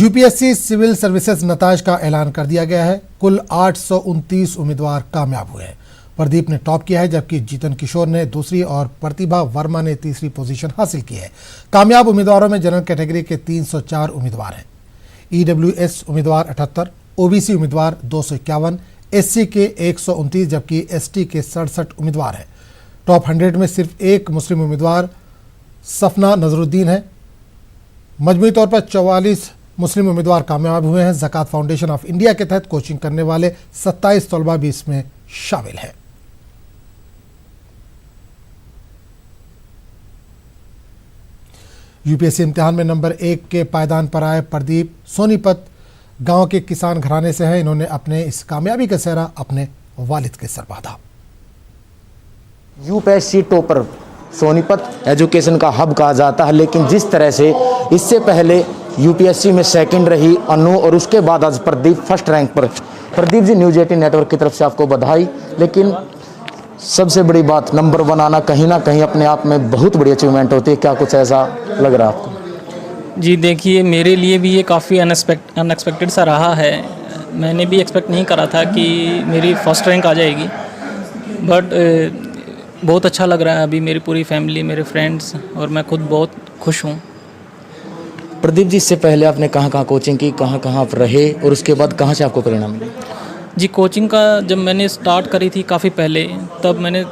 UPSC civil services नताज का ऐलान कर दिया गया है। कुल 829 उम्मीदवार कामयाब हुए हैं। प्रदीप ने टॉप किया है, जबकि जीतन किशोर ने दूसरी और प्रतिभा वर्मा ने तीसरी पोजीशन हासिल की है। कामयाब उम्मीदवारों में जनरल कैटेगरी के 304 उम्मीदवार हैं, ईडब्ल्यूएस उम्मीदवार 78, ओबीसी उम्मीदवार 251, एससी के 129, जबकि एसटी के 67 उम्मीदवार हैं। टॉप 100 में सिर्फ एक मुस्लिम उम्मीदवार सफना नजरुद्दीन है। मजमूई तौर पर 44 मुस्लिम उम्मीदवार कामयाब हुए हैं। ज़कात फाउंडेशन ऑफ इंडिया के तहत कोचिंग करने वाले 27 तलबा भी इसमें शामिल हैं। यूपीएससी इम्तिहान में नंबर 1 के पायदान पर आए प्रदीप सोनीपत गांव के किसान घराने से हैं। इन्होंने अपने इस कामयाबी का सेहरा अपने वालिद के सर बांधा। यूपीएससी टॉपर सोनीपत एजुकेशन का हब कहा जाता है, लेकिन जिस तरह से इससे पहले यूपीएससी में सेकंड रही अनु और उसके बाद आज प्रदीप फर्स्ट रैंक पर। प्रदीप जी, न्यूज़ 18 नेटवर्क की तरफ से आपको बधाई। लेकिन सबसे बड़ी बात, नंबर 1 आना कहीं ना कहीं अपने आप में बहुत बड़ी अचीवमेंट होती है। क्या कुछ ऐसा लग रहा है आपको? जी देखिए, मेरे लिए भी ये काफ़ी अनएक्सपेक्टेड सा रहा है। मैंने भी एक्सपेक्ट नहीं करा था कि मेरी फर्स्ट रैंक आ जाएगी, बट बहुत अच्छा लग रहा है। अभी मेरी पूरी फैमिली, मेरे फ्रेंड्स और मैं खुद बहुत खुश हूँ। प्रदीप जी, इससे पहले आपने कहाँ कहाँ कोचिंग की, कहाँ कहाँ आप रहे और उसके बाद कहाँ से आपको प्रेरणा मिली? जी, कोचिंग का जब मैंने स्टार्ट करी थी काफ़ी पहले, तब मैंने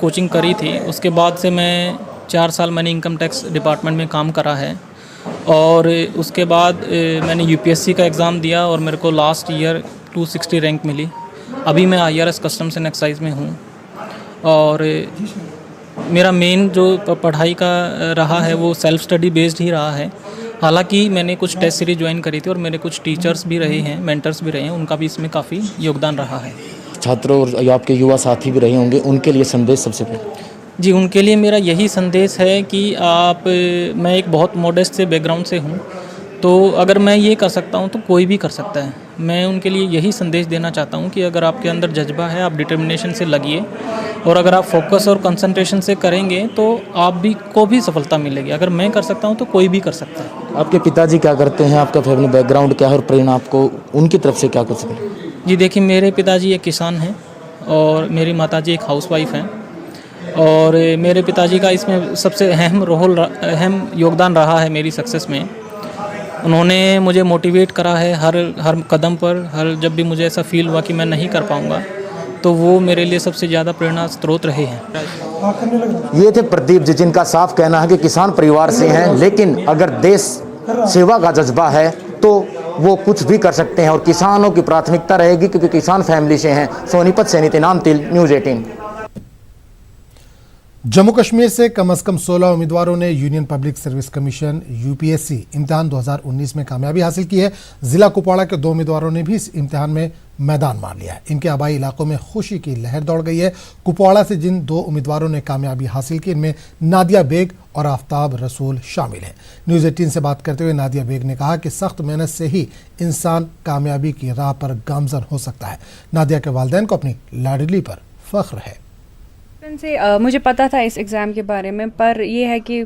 कोचिंग करी थी। उसके बाद से मैं 4 साल मैंने इनकम टैक्स डिपार्टमेंट में काम करा है और उसके बाद मैंने यूपीएससी का एग्ज़ाम दिया और मेरे को लास्ट ईयर 260 रैंक मिली। अभी मैं IRS कस्टम्स एंड एक्साइज में हूँ और मेरा मेन जो पढ़ाई का रहा है वो सेल्फ स्टडी बेस्ड ही रहा है। हालांकि मैंने कुछ टेस्ट सीरीज ज्वाइन करी थी और मेरे कुछ टीचर्स भी रहे हैं, मेंटर्स भी रहे हैं, उनका भी इसमें काफ़ी योगदान रहा है। छात्रों और आपके युवा साथी भी रहे होंगे, उनके लिए संदेश सबसे पहले? जी, उनके लिए मेरा यही संदेश है कि मैं एक बहुत मॉडेस्ट से बैकग्राउंड से हूँ, तो अगर मैं ये कर सकता हूँ तो कोई भी कर सकता है। मैं उनके लिए यही संदेश देना चाहता हूँ कि अगर आपके अंदर जज्बा है, आप डिटर्मिनेशन से लगिए और अगर आप फोकस और कंसंट्रेशन से करेंगे तो आप को भी सफलता मिलेगी। अगर मैं कर सकता हूँ तो कोई भी कर सकता है। आपके पिताजी क्या करते हैं, आपका फैमिली बैकग्राउंड क्या है और प्रेरणा आपको उनकी तरफ से क्या कुछ मिली? जी देखिए, मेरे पिताजी एक किसान हैं और मेरी माताजी एक हाउसवाइफ हैं और मेरे पिताजी का इसमें सबसे अहम योगदान रहा है मेरी सक्सेस में। उन्होंने मुझे मोटिवेट करा है हर कदम पर। जब भी मुझे ऐसा फील हुआ कि मैं नहीं कर पाऊँगा, तो वो मेरे लिए सबसे ज़्यादा प्रेरणा स्रोत रहे हैं। ये थे प्रदीप जी, जिनका साफ कहना है कि किसान परिवार से हैं, लेकिन अगर देश सेवा का जज्बा है तो वो कुछ भी कर सकते हैं और किसानों की प्राथमिकता रहेगी, क्योंकि किसान फैमिली से हैं। सोनीपत से नितिन आमतिल, न्यूज़ 18। जम्मू कश्मीर से कम 16 उम्मीदवारों ने union public service commission UPSC इम्तिहान 2019 में कामयाबी हासिल की है। जिला कुपवाड़ा के 2 उम्मीदवारों ने भी इस इम्तिहान में मैदान मार लिया है। इनके आबाई इलाकों में खुशी की लहर दौड़ गई है। कुपवाड़ा से जिन 2 उम्मीदवारों ने कामयाबी हासिल की, इनमें नादिया बेग और आफ्ताब रसूल शामिल हैं। न्यूज़ 18 से बात करते हुए नादिया बेग ने कहा कि सख्त मेहनत से ही इंसान कामयाबी की राह पर गामजन हो सकता है। नादिया के वालिदैन को अपनी लाडली पर फख्र है। से मुझे पता था इस एग्ज़ाम के बारे में, पर यह है कि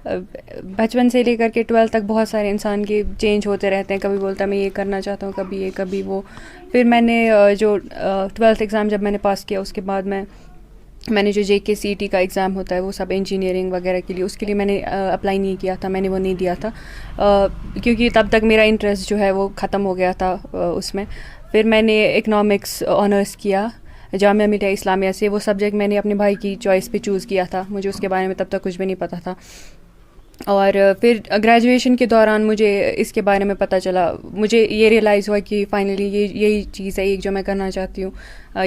बचपन से लेकर के 12 तक बहुत सारे इंसान के चेंज होते रहते हैं। कभी बोलता मैं ये करना चाहता हूँ, कभी ये कभी वो। फिर मैंने जो 12th एग्ज़ाम जब मैंने पास किया, उसके बाद मैंने जो JKCET का एग्ज़ाम होता है वो सब इंजीनियरिंग वगैरह के लिए, उसके लिए मैंने अप्लाई नहीं किया था, मैंने वो नहीं दिया था क्योंकि तब तक मेरा इंटरेस्ट जो है वो ख़त्म हो गया था उसमें। फिर मैंने इकनॉमिक्स ऑनर्स किया जामिया मिलिया इस्लामिया से। वो सब्जेक्ट मैंने अपने भाई की चॉइस पे चूज़ किया था, मुझे उसके बारे में तब तक कुछ भी नहीं पता था। और फिर ग्रेजुएशन के दौरान मुझे इसके बारे में पता चला, मुझे ये रियलाइज़ हुआ कि फाइनली यही चीज़ है एक जो मैं करना चाहती हूँ।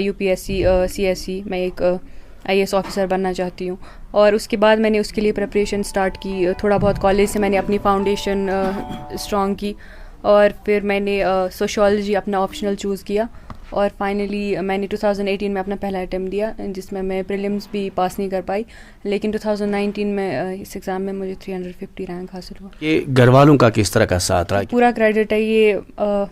UPSC CSE मैं एक IAS ऑफिसर बनना चाहती हूँ। और उसके बाद मैंने उसके लिए प्रिपरेशन स्टार्ट की। थोड़ा बहुत कॉलेज से मैंने अपनी फाउंडेशन स्ट्रॉन्ग की और फिर मैंने सोशियोलॉजी अपना ऑप्शनल चूज़ किया और फाइनली मैंने 2018 में अपना पहला अटैम्प्ट दिया, जिसमें मैं प्रीलिम्स भी पास नहीं कर पाई, लेकिन 2019 में इस एग्ज़ाम में मुझे 350 रैंक हासिल हुआ। ये घर वालों का किस तरह का साथ रहा? पूरा क्रेडिट है ये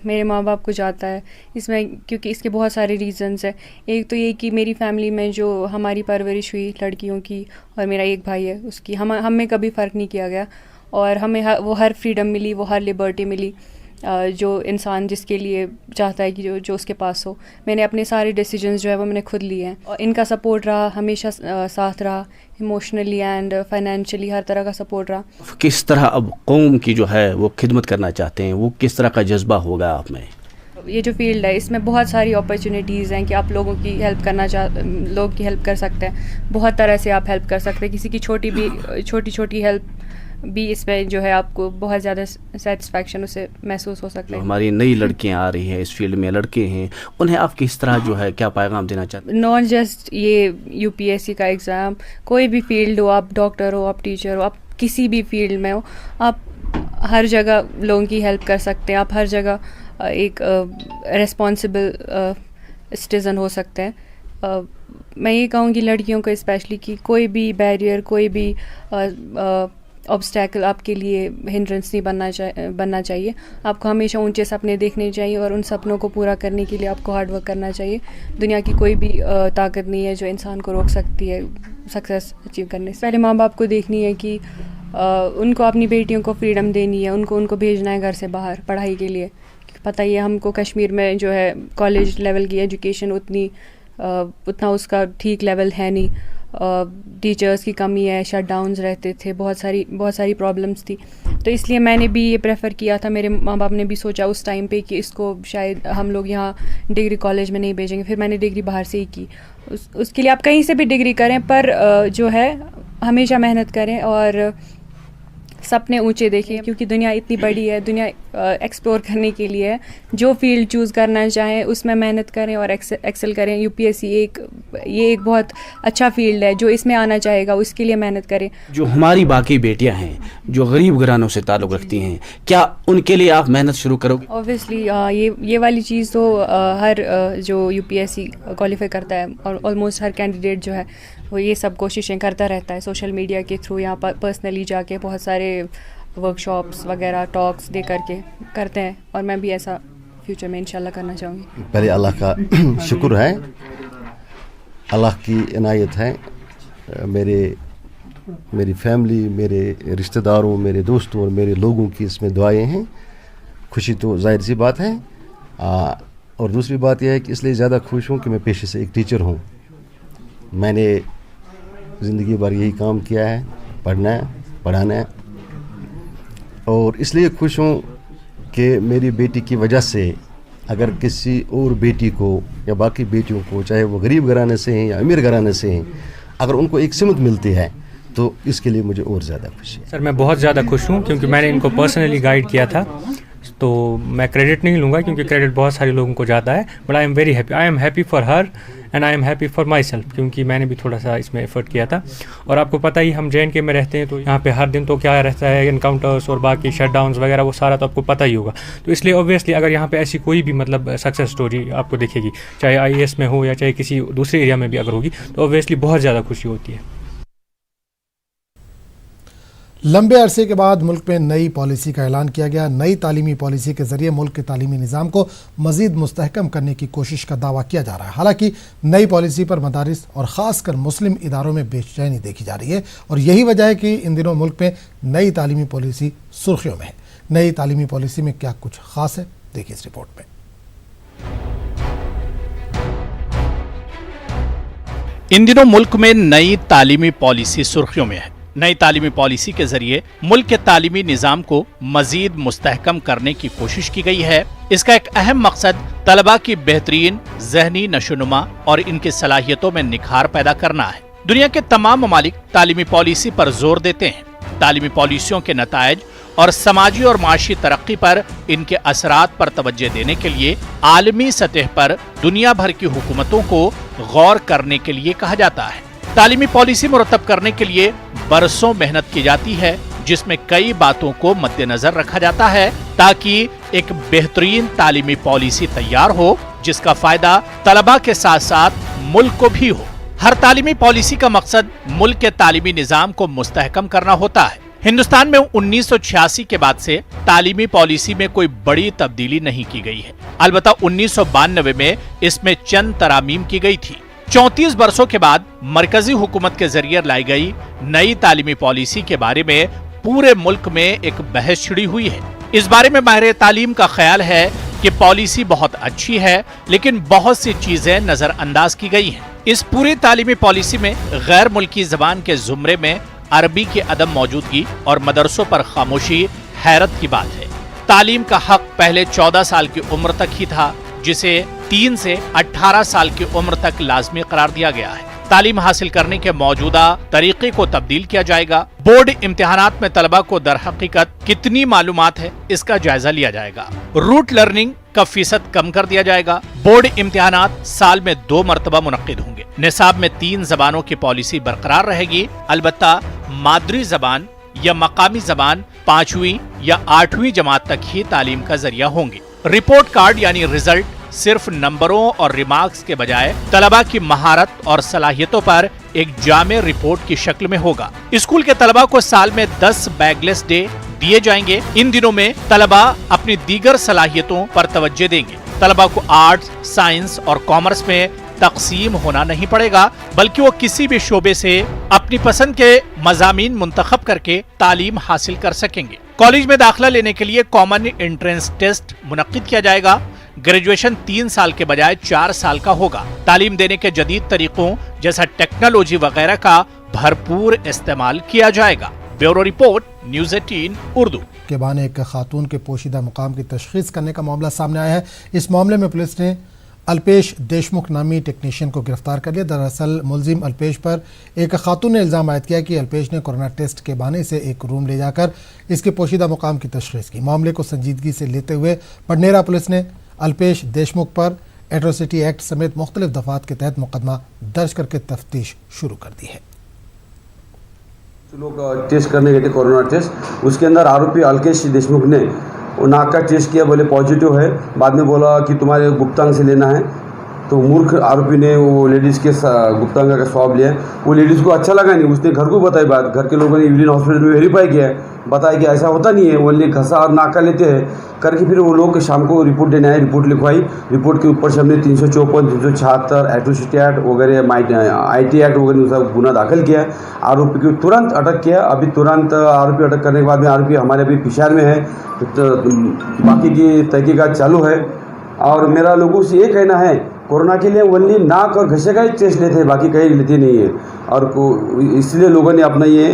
मेरे माँ बाप को जाता है इसमें, क्योंकि इसके बहुत सारे रीज़न्स हैं। एक तो ये कि मेरी फैमिली में जो हमारी परवरिश हुई लड़कियों की, और मेरा एक भाई है उसकी, हम में कभी फ़र्क नहीं किया गया और हमें वो हर फ्रीडम मिली, वो हर लिबर्टी मिली। जो इंसान जिसके लिए चाहता है कि जो उसके पास हो। मैंने अपने सारे डिसीजंस जो है वो मैंने खुद लिए हैं और इनका सपोर्ट रहा, हमेशा साथ रहा, इमोशनली एंड फाइनेंशियली हर तरह का सपोर्ट रहा। किस तरह अब कौम की जो है वो खिदमत करना चाहते हैं, वो किस तरह का जज्बा होगा आप में? ये जो फील्ड है इसमें बहुत सारी अपॉर्चुनिटीज़ हैं कि आप लोगों की हेल्प लोगों की हेल्प कर सकते हैं। बहुत तरह से आप हेल्प कर सकते हैं, किसी की छोटी छोटी हेल्प भी इसमें जो है आपको बहुत ज़्यादा सेटिस्फैक्शन उससे महसूस हो सकता है। हमारी नई लड़कियां आ रही हैं इस फील्ड में, लड़के हैं, उन्हें आप किस तरह जो है क्या पैगाम देना चाहते हैं? नॉट जस्ट ये UPSC का एग्ज़ाम, कोई भी फील्ड हो, आप डॉक्टर हो, आप टीचर हो, आप किसी भी फील्ड में हो, आप हर जगह लोगों की हेल्प कर सकते हैं। आप हर जगह एक रिस्पॉन्सिबल सिटीज़न हो सकते हैं। मैं ये कहूँगी लड़कियों को स्पेशली कि कोई भी बैरियर, कोई भी ऑब्स्टैकल आपके लिए हिंड्रेंस नहीं बनना चाहिए। आपको हमेशा ऊंचे सपने देखने चाहिए और उन सपनों को पूरा करने के लिए आपको हार्ड वर्क करना चाहिए। दुनिया की कोई भी ताकत नहीं है जो इंसान को रोक सकती है सक्सेस अचीव करने से। पहले माँ बाप को देखनी है कि उनको अपनी बेटियों को फ्रीडम देनी है, उनको भेजना है घर से बाहर पढ़ाई के लिए। पता ही है हमको कश्मीर में जो है कॉलेज लेवल की एजुकेशन उतना उसका ठीक लेवल है नहीं। टीचर्स की कमी है, शटडाउन्स रहते थे, बहुत सारी प्रॉब्लम्स थी। तो इसलिए मैंने भी ये प्रेफर किया था। मेरे माँ बाप ने भी सोचा उस टाइम पे कि इसको शायद हम लोग यहाँ डिग्री कॉलेज में नहीं भेजेंगे। फिर मैंने डिग्री बाहर से ही की। उसके लिए आप कहीं से भी डिग्री करें पर जो है हमेशा मेहनत करें और सपने ऊंचे देखें, क्योंकि दुनिया इतनी बड़ी है, दुनिया एक्सप्लोर करने के लिए है। जो फील्ड चूज़ करना चाहें उसमें मेहनत करें और एक्सेल करें। UPSC ये एक बहुत अच्छा फील्ड है। जो इसमें आना चाहेगा उसके लिए मेहनत करें। जो हमारी बाकी बेटियां हैं जो गरीब घरानों से ताल्लुक़ रखती हैं, क्या उनके लिए आप मेहनत शुरू करोगे? ऑब्वियसली ये वाली चीज़ तो हर जो UPSC क्वालिफाई करता है और ऑलमोस्ट हर कैंडिडेट जो है वो ये सब कोशिशें करता रहता है। सोशल मीडिया के थ्रू यहाँ पर पर्सनली जाके बहुत सारे वर्कशॉप्स वगैरह टॉक्स दे करके करते हैं और मैं भी ऐसा फ्यूचर में इंशाल्लाह करना चाहूँगी। पहले अल्लाह का शुक्र है, अल्लाह की इनायत है। मेरी फैमिली, मेरे रिश्तेदारों, मेरे दोस्तों और मेरे लोगों की इसमें दुआएं हैं। खुशी तो जाहिर सी बात है। और दूसरी बात यह है कि इसलिए ज़्यादा खुश हूँ कि मैं पेशे से एक टीचर हूँ। मैंने ज़िंदगी भर यही काम किया है, पढ़ना है, पढ़ाना है। और इसलिए खुश हूँ कि मेरी बेटी की वजह से अगर किसी और बेटी को या बाकी बेटियों को, चाहे वो गरीब घराने से हैं या अमीर घराने से हैं, अगर उनको एक सिमत मिलती है तो इसके लिए मुझे और ज़्यादा खुशी है। सर मैं बहुत ज़्यादा खुश हूँ क्योंकि मैंने इनको पर्सनली गाइड किया था। तो मैं क्रेडिट नहीं लूँगा क्योंकि क्रेडिट बहुत सारे लोगों को जाता है, but I am very happy. I am happy for her and I am happy for my self, क्योंकि मैंने भी थोड़ा सा इसमें एफर्ट किया था। और आपको पता ही हम JNK में रहते हैं तो यहाँ पे हर दिन तो क्या रहता है, इनकाउंटर्स और बाकी शटडाउन्स वगैरह, वो सारा तो आपको पता ही होगा। तो इसलिए ऑब्वियसली अगर यहाँ पे ऐसी कोई भी मतलब सक्सेस स्टोरी आपको दिखेगी, चाहे IAS में हो या चाहे किसी दूसरे एरिया में भी अगर होगी, तो ऑब्वियसली बहुत ज़्यादा खुशी होती है। लंबे अरसे के बाद मुल्क में नई पॉलिसी का ऐलान किया गया। नई तालीमी पॉलिसी के जरिए मुल्क के तालीमी निज़ाम को मज़ीद मुस्तहकम करने की कोशिश का दावा किया जा रहा है। हालांकि नई पॉलिसी पर मदारिस और ख़ासकर मुस्लिम इदारों में बेचैनी देखी जा रही है और यही वजह है कि इन दिनों मुल्क में नई तालीमी पॉलिसी सुर्खियों में है। नई तालीमी पॉलिसी में क्या कुछ ख़ास है, देखिए इस रिपोर्ट में। इन दिनों मुल्क में नई तालीमी पॉलिसी सुर्खियों में है। नई तालीमी पॉलिसी के जरिए मुल्क के तालीमी निज़ाम को मजीद मुस्तहकम करने की कोशिश की गई है। इसका एक अहम मकसद तलबा की बेहतरीन ज़हनी नशोनुमा और इनकी सलाहियतों में निखार पैदा करना है। दुनिया के तमाम ममालिक तालीमी पॉलिसी पर जोर देते हैं। तालीमी पॉलिसियों के नतायज और समाजी और माशी तरक्की पर इनके असरात पर तवज्जो देने के लिए आलमी सतह पर दुनिया भर की हुकूमतों को गौर करने के लिए कहा जाता है। तालीमी पॉलिसी मुरतब करने के लिए बरसों मेहनत की जाती है, जिसमें कई बातों को मद्देनजर रखा जाता है ताकि एक बेहतरीन तालीमी पॉलिसी तैयार हो जिसका फायदा तलबा के साथ साथ मुल्क को भी हो। हर तालीमी पॉलिसी का मकसद मुल्क के तालीमी निज़ाम को मुस्तहकम करना होता है। हिंदुस्तान में 1986 के बाद से तालीमी पॉलिसी में कोई बड़ी तब्दीली नहीं की गई है। अलबत्ता 1992 में इसमें चंद तरामीम की गई थी। 34 बरसों के बाद मरकजी हुकूमत के जरिए लाई गई नई तालीमी पॉलिसी के बारे में पूरे मुल्क में एक बहस छिड़ी हुई है। इस बारे में माहिर तालीम का ख्याल है कि पॉलिसी बहुत अच्छी है, लेकिन बहुत सी चीजें नजरअंदाज की गई हैं। इस पूरी तालीमी पॉलिसी में गैर मुल्की जबान के जुमरे में अरबी की अदम मौजूदगी और मदरसों पर खामोशी हैरत की बात है। तालीम का हक पहले 14 साल की उम्र तक ही था, जिसे 3 से 18 साल की उम्र तक लाजमी करार दिया गया है। तालीम हासिल करने के मौजूदा तरीके को तब्दील किया जाएगा। बोर्ड इम्तिहानात में तलबा को दर हकीकत कितनी मालूमात है, इसका जायजा लिया जाएगा। रूट लर्निंग का फीसद कम कर दिया जाएगा। बोर्ड इम्तिहानात साल में 2 मरतबा मुनक्किद होंगे। निसाब में 3 जबानों की पॉलिसी बरकरार रहेगी, अलबत्ता मादरी जबान या मकामी जबान 5वीं या 8वीं जमात तक ही तालीम का जरिया होंगे। रिपोर्ट कार्ड यानी रिजल्ट सिर्फ नंबरों और रिमार्क्स के बजाय तलबा की महारत और सलाहियतों पर एक जामे रिपोर्ट की शक्ल में होगा। स्कूल के तलबा को साल में 10 बैगलेस डे दिए जाएंगे। इन दिनों में तलबा अपनी दीगर सलाहियतों पर तवज्जो देंगे। तलबा को आर्ट्स, साइंस और कॉमर्स में तकसीम होना नहीं पड़ेगा, बल्कि वो किसी भी शोबे से अपनी पसंद के मजामीन मुंतखब करके तालीम हासिल कर सकेंगे। कॉलेज में दाखिला लेने के लिए कॉमन एंट्रेंस टेस्ट मुनक्किद किया जाएगा। ग्रेजुएशन 3 साल के बजाय 4 साल का होगा। तालीम देने के जदीद तरीकों जैसा टेक्नोलॉजी वगैरह का भरपूर इस्तेमाल किया जाएगा। Bureau report, news 18 Urdu. के बहाने एक खातून के पोशीदा मुकाम की तशखीस करने का मामला सामने आया है। इस मामले में पुलिस ने अल्पेश देशमुख नामी टेक्नीशियन को गिरफ्तार कर लिया। दरअसल मुलजिम अल्पेश पर एक खातून ने इल्ज़ाम आयद किया कि अल्पेश ने कोरोना टेस्ट के बहाने से एक रूम ले जाकर इसके पोशीदा मुकाम की तशखीस की। मामले को संजीदगी से लेते हुए पडनेरा पुलिस ने अल्पेश देशमुख पर एट्रोसिटी एक्ट समेत मुख्तलिफ दफात के तहत मुकदमा दर्ज करके तफ्तीश शुरू कर दी है। लोग टेस्ट करने गए थे कोरोना टेस्ट, उसके अंदर आरोपी अल्पेश देशमुख ने वो नाक का टेस्ट किया, बोले पॉजिटिव है। बाद में बोला कि तुम्हारे गुप्तांग से लेना है, तो मूर्ख आरोपी ने वो लेडीज़ के गुप्तांग का स्वाब लिया। वो लेडीज़ को अच्छा लगा नहीं, उसने घर को बताई बात। घर के लोगों ने यूरिन हॉस्पिटल में वेरीफाई किया है, बताया कि ऐसा होता नहीं है, ओनली घसा और नाका लेते हैं करके। फिर वो लोग शाम को रिपोर्ट देने आए, रिपोर्ट लिखवाई। रिपोर्ट के ऊपर से हमने 354, 376 एट्रोसिटी एक्ट वगैरह, IT एक्ट वगैरह सब गुना दाखिल किया। आरोपी को तुरंत अटक किया। अभी तुरंत आरोपी अटक करने के बाद में आरोपी हमारे अभी पिशार में है, तो बाकी की तहकीकात चालू है। और मेरा लोगों से ये कहना है, कोरोना के लिए ओनली नाक और घसे का ही टेस्ट लेते हैं, बाकी कहीं लेते नहीं है। और इसलिए लोगों ने अपना ये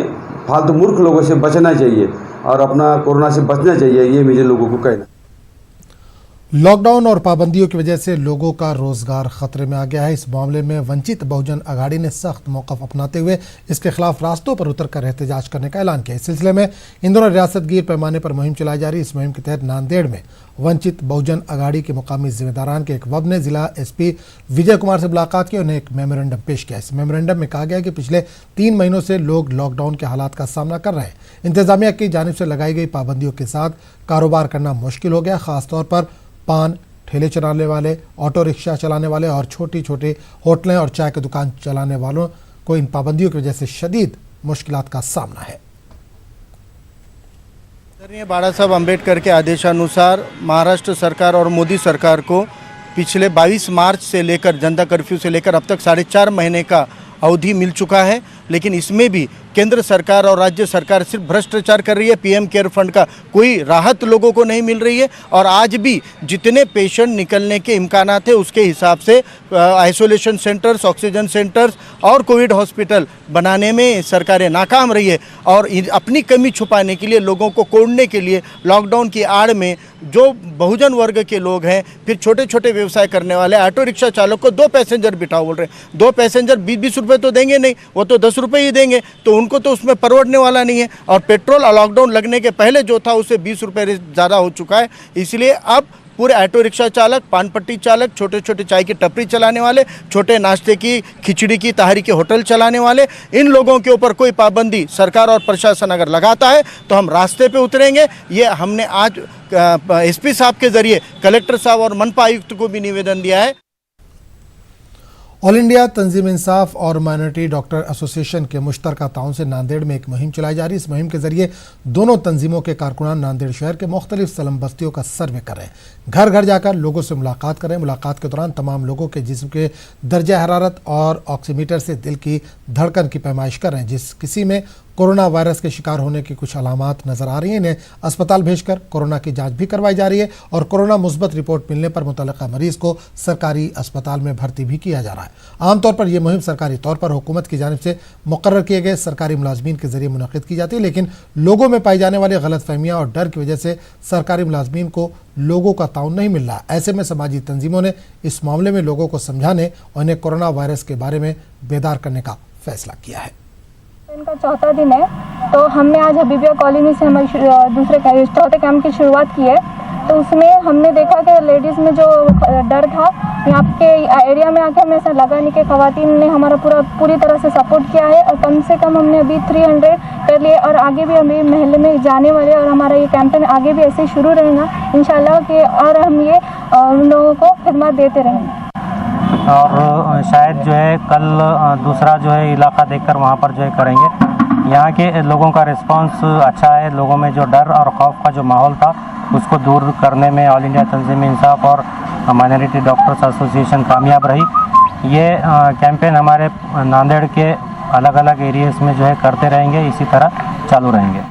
फालतू मूर्ख लोगों से बचना चाहिए और अपना कोरोना से बचना चाहिए, ये मुझे लोगों को कहना। लॉकडाउन और पाबंदियों की वजह से लोगों का रोजगार खतरे में आ गया है। इस मामले में वंचित बहुजन आघाड़ी ने सख्त मौक़िफ़ अपनाते हुए इसके खिलाफ रास्तों पर उतरकर एहतजाज करने का ऐलान किया। इस सिलसिले में इन दोनों रियासत गिर पैमाने पर मुहिम चलाई जा रही है। इस मुहिम के तहत नांदेड़ में वंचित बहुजन आघाड़ी के मुकामी जिम्मेदारान के एक वफद ने जिला SP विजय कुमार से मुलाकात की। उन्हें एक मेमोरेंडम पेश किया। इस मेमोरेंडम में कहा गया कि पिछले 3 महीनों से लोग लॉकडाउन के हालात का सामना कर रहे हैं। इंतजामिया की जानिब से लगाई गई पाबंदियों के साथ कारोबार करना मुश्किल हो गया। खासतौर पर पान ठेले चलाने वाले, ऑटो रिक्शा चलाने वाले और छोटी छोटी होटलें और चाय की दुकान चलाने वालों को इन पाबंदियों की वजह से शदीद मुश्किलात का सामना है। बाबा साहब अम्बेडकर के आदेशानुसार महाराष्ट्र सरकार और मोदी सरकार को पिछले 22 मार्च से लेकर जनता कर्फ्यू से लेकर अब तक 4.5 महीने का अवधि मिल चुका है, लेकिन इसमें भी केंद्र सरकार और राज्य सरकार सिर्फ भ्रष्टाचार कर रही है। PM केयर फंड का कोई राहत लोगों को नहीं मिल रही है और आज भी जितने पेशेंट निकलने के इम्कानात थे उसके हिसाब से आइसोलेशन सेंटर्स, ऑक्सीजन सेंटर्स और कोविड हॉस्पिटल बनाने में सरकारें नाकाम रही है। और अपनी कमी छुपाने के लिए, लोगों को कोड़ने के लिए लॉकडाउन की आड़ में जो बहुजन वर्ग के लोग हैं, फिर छोटे छोटे व्यवसाय करने वाले ऑटो रिक्शा चालक को 2 पैसेंजर बिठाओ बोल रहे हैं। 2 पैसेंजर 20-20 रुपये तो देंगे नहीं, वो तो 10 रुपये ही देंगे, तो उनको तो उसमें परवड़ने वाला नहीं है। और पेट्रोल लॉकडाउन लगने के पहले जो था उससे 20 रुपये ज़्यादा हो चुका है। इसलिए अब पूरे ऑटो रिक्शा चालक, पान पट्टी चालक, छोटे छोटे चाय की टपरी चलाने वाले, छोटे नाश्ते की, खिचड़ी की, ताहरी के होटल चलाने वाले, इन लोगों के ऊपर कोई पाबंदी सरकार और प्रशासन अगर लगाता है तो हम रास्ते पे उतरेंगे। ये हमने आज SP साहब के जरिए कलेक्टर साहब और मनपा आयुक्त को भी निवेदन दिया है। ऑल इंडिया तंजीम इंसाफ और माइनॉरिटी डॉक्टर एसोसिएशन के मुश्तरका ताउन से नांदेड़ में एक मुहिम चलाई जा रही है। इस मुहिम के जरिए दोनों तंजीमों के कारकुनान नांदेड़ शहर के मुख्तलिफ स्लम बस्तियों का सर्वे कर रहे हैं। घर घर जाकर लोगों से मुलाकात करें। मुलाकात के दौरान तमाम लोगों के जिस्म के दर्जा हरारत और ऑक्सीमीटर से दिल की धड़कन की पैमाइश कर रहे हैं। जिस किसी में कोरोना वायरस के शिकार होने की कुछ अलामात नजर आ रही हैं। इन्हें अस्पताल भेजकर कोरोना की जांच भी करवाई जा रही है और कोरोना मुस्बत रिपोर्ट मिलने पर मुतल्लिका मरीज को सरकारी अस्पताल में भर्ती भी किया जा रहा है। आमतौर पर यह मुहिम सरकारी तौर पर हुकूमत की जानिब से मुकर्रर किए गए सरकारी मुलाजमीन के जरिए मुनक़िद की जाती है, लेकिन लोगों में पाई जाने वाली गलतफहमियां और डर की वजह से सरकारी मुलाजमीन को लोगों का ताउन नहीं मिल रहा। ऐसे में समाजी तंजीमों ने इस मामले में लोगों को समझाने और इन्हें कोरोना वायरस के बारे में बेदार करने का फैसला किया है। इनका चौथा दिन है, तो हमने आज हबीबिया कॉलोनी से हमारी चौथे कैंप की शुरुआत की है। तो उसमें हमने देखा कि लेडीज़ में जो डर था, यहाँ के एरिया में आके हमें ऐसा लगा नहीं कि ख़वातीन ने हमारा पूरी तरह से सपोर्ट किया है और कम से कम हमने अभी 300 कर लिए और आगे भी हम महल्ले में जाने वाले और हमारा ये कैंपेन आगे भी ऐसे ही शुरू रहेगा इंशाल्लाह कि और हम ये उन लोगों को खिदमत देते रहेंगे। और शायद जो है कल दूसरा जो है इलाका देखकर वहाँ पर जो है करेंगे। यहाँ के लोगों का रिस्पांस अच्छा है। लोगों में जो डर और खौफ का जो माहौल था उसको दूर करने में ऑल इंडिया तंजीम इंसाफ और माइनॉरिटी डॉक्टर्स एसोसिएशन कामयाब रही। ये कैंपेन हमारे नांदेड़ के अलग अलग एरियाज में जो है करते रहेंगे, इसी तरह चालू रहेंगे।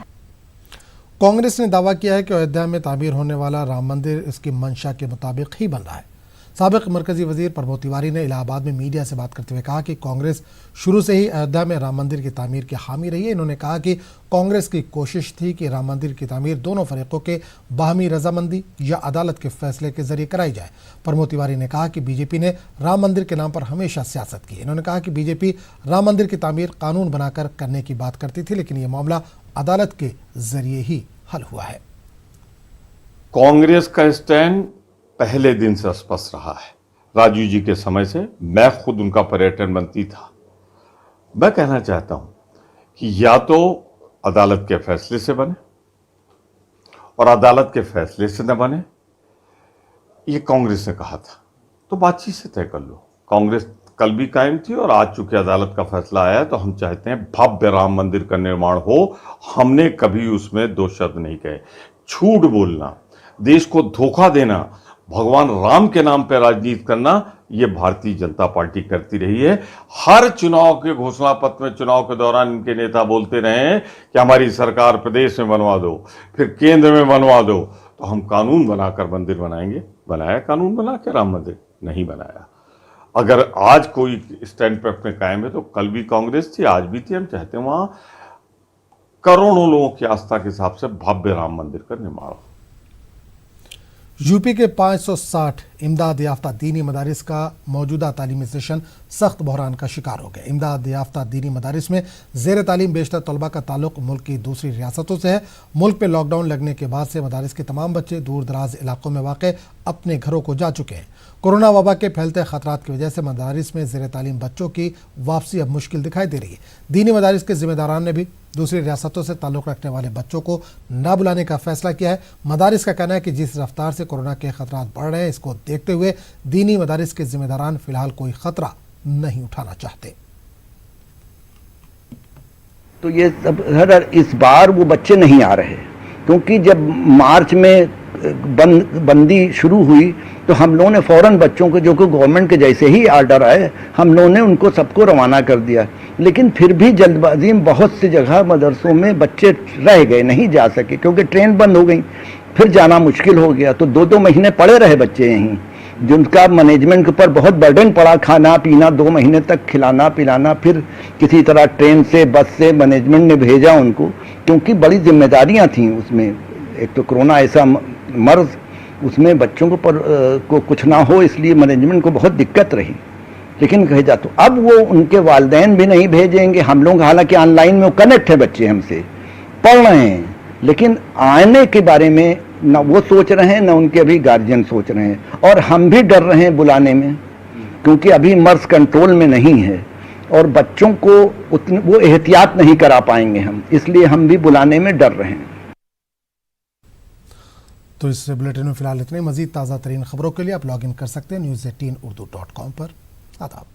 कांग्रेस ने दावा किया है कि अयोध्या में तामीर होने वाला राम मंदिर इसकी मंशा के मुताबिक ही बन रहा है। साबिक मरकजी वजीर प्रमोद तिवारी ने इलाहाबाद में मीडिया से बात करते हुए कहा कि कांग्रेस शुरू से ही अयोध्या में राम मंदिर की तामीर की हामी रही है। इन्होंने कहा कि कांग्रेस की कोशिश थी कि राम मंदिर की तामीर दोनों फरीकों के बाहमी रजामंदी या अदालत के फैसले के जरिए कराई जाए। प्रमोद तिवारी ने कहा कि बीजेपी ने राम मंदिर के नाम पर हमेशा सियासत की। इन्होंने कहा कि बीजेपी राम मंदिर की तामीर कानून बनाकर करने की बात करती थी, लेकिन यह मामला अदालत के जरिए ही हल हुआ है। कांग्रेस का स्टैंड पहले दिन से स्पष्ट रहा है। राजीव जी के समय से मैं खुद उनका पर्यटन मंत्री था। मैं कहना चाहता हूं कि या तो अदालत के फैसले से बने और अदालत के फैसले से न बने, ये कांग्रेस ने कहा था, तो बातचीत से तय कर लो। कांग्रेस कल भी कायम थी और आज चूंकि अदालत का फैसला आया तो हम चाहते हैं भव्य राम मंदिर का निर्माण हो। हमने कभी उसमें दो शब्द नहीं कहे। झूठ बोलना, देश को धोखा देना, भगवान राम के नाम पर राजनीति करना, ये भारतीय जनता पार्टी करती रही है। हर चुनाव के घोषणा पत्र में चुनाव के दौरान इनके नेता बोलते रहे हैं कि हमारी सरकार प्रदेश में बनवा दो, फिर केंद्र में बनवा दो, तो हम कानून बनाकर मंदिर बनाएंगे। बनाया कानून बना के राम मंदिर? नहीं बनाया। अगर आज कोई स्टैंड पर अपने कायम है तो कल भी कांग्रेस थी, आज भी थी। हम चाहते हैं वहां करोड़ों लोगों की आस्था के हिसाब से भव्य राम मंदिर का निर्माण। यूपी के 560 इमदाद याफ्ता दीनी मदारिस का मौजूदा तालीमी सेशन सख्त बहरान का शिकार हो गया। इमदाद याफ्ता दीनी मदारिस में ज़ेर तालीम बेशतर तलबा का ताल्लुक मुल्क की दूसरी रियासतों से है। मुल्क पे लॉकडाउन लगने के बाद से मदारिस के तमाम बच्चे दूर दराज इलाकों में वाक़ अपने घरों को जा चुके हैं। कोरोना वबा के फैलते खतरात की वजह से मदारिस में ज़ेर तालीम बच्चों की वापसी अब मुश्किल दिखाई दे रही है। दीनी मदारिस के जिम्मेदारान ने भी दूसरी रियासतों से ताल्लुक़ रखने वाले बच्चों को न बुलाने का फैसला किया है। मदारिस का कहना है कि जिस रफ्तार से कोरोना के खतरात बढ़ रहे हैं, इसको देखते हुए दीनी मदारिस के जिम्मेदारान फिलहाल कोई खतरा नहीं उठाना चाहते। तो ये सब इस बार वो बच्चे नहीं आ रहे, क्योंकि जब मार्च में बंदी शुरू हुई तो हम लोगों ने फ़ौरन बच्चों को, जो कि गवर्नमेंट के जैसे ही आर्डर आए, हम लोगों ने उनको सबको रवाना कर दिया। लेकिन फिर भी जल्दबाजी में बहुत सी जगह मदरसों में बच्चे रह गए, नहीं जा सके क्योंकि ट्रेन बंद हो गई, फिर जाना मुश्किल हो गया। तो 2-2 महीने पड़े रहे बच्चे यहीं, जिनका मैनेजमेंट के ऊपर बहुत बर्डन पड़ा। खाना पीना 2 महीने तक खिलाना पिलाना, फिर किसी तरह ट्रेन से बस से मैनेजमेंट ने भेजा उनको, क्योंकि बड़ी जिम्मेदारियां थीं उसमें। एक तो कोरोना ऐसा मर्ज, उसमें बच्चों को कुछ ना हो, इसलिए मैनेजमेंट को बहुत दिक्कत रही। लेकिन भेजा तो अब वो उनके वालिदैन भी नहीं भेजेंगे। हम लोग हालांकि ऑनलाइन में वो कनेक्ट है, बच्चे हमसे पढ़ रहे हैं, लेकिन आने के बारे में ना वो सोच रहे हैं, ना उनके अभी गार्जियन सोच रहे हैं। और हम भी डर रहे हैं बुलाने में, क्योंकि अभी मर्ज कंट्रोल में नहीं है और बच्चों को उतनी वो एहतियात नहीं करा पाएंगे हम, इसलिए हम भी बुलाने में डर रहे हैं। तो इस बुलेटिन में फिलहाल इतने। मजीद ताज़ा तरीन खबरों के लिए आप लॉग इन कर सकते हैं news18urdu.com पर। आदाब।